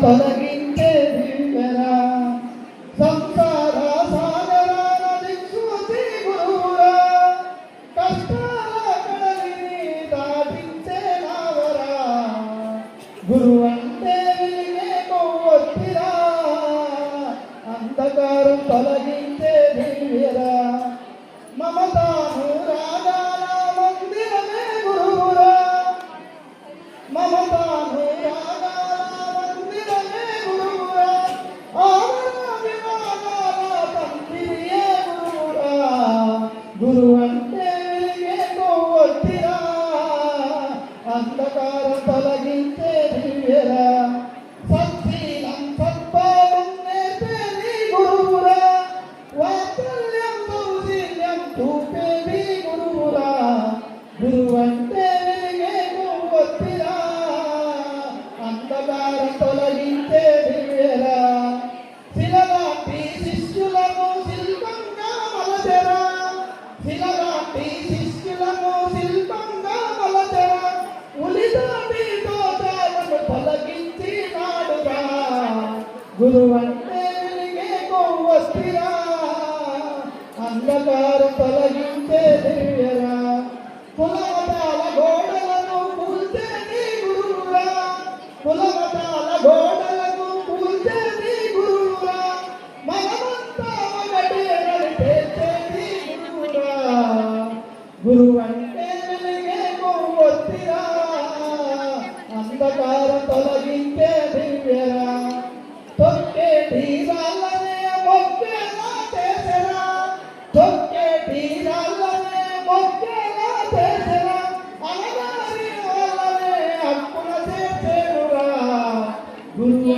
తొలగించే దివ్యరా సంసార సాగరాల దిక్సూచి గురువురా కష్టాల కడలిని దాటించే నావరా గురువు అంటే వెలిగే కొవ్వొత్తిరా అంధకారం తొలగించే దివ్యరా మమతాను రాగాల మందిరమే గురువురా మమతాను రాగాల మందిరమే గురువురా ఆవరణ వివాదాల తండ్రియే గురువురా గురువు అంటే వెలిగే కొవ్వొత్తిరా అంధకారం తొలగించే దివ్యరా సత్శీలం సద్భావం నేర్పేది గురువురా వాత్సల్యం సౌశీల్యం చూపేది గురువురా గురువు అంటే వెలిగే కొవ్వొత్తిరా అంధకారం తొలగించే దివ్యరా శిలలాంటి శిష్యులను శిల్పంగా మలచెరా శిలలాంటి శిష్యులను శిల్పంగా మలచెరా ఉలిదాటి దోషాలను తొలగించి నాడుగా గురువు అంటే వెలిగే కొవ్వొత్తిరా అంధకారం తొలగించే దివ్యరా కులమతాల గోడలను కూల్చేది గురువురా కులమతాల గోడలను కూల్చేది గురువురా మనమంతా ఒకటే నడిపేసేది గురువురా గురువు అంటే వెలిగే కొవ్వొత్తిరా అంధకారం తొలగించే దివ్యరా తొక్కేటి రాళ్ళనే మొక్కేలా చేసరా తొక్కేటి రాళ్ళనే మొక్కేలా చేసరా అనగారి వాళ్ళనే హక్కున చేసేరురా గురువు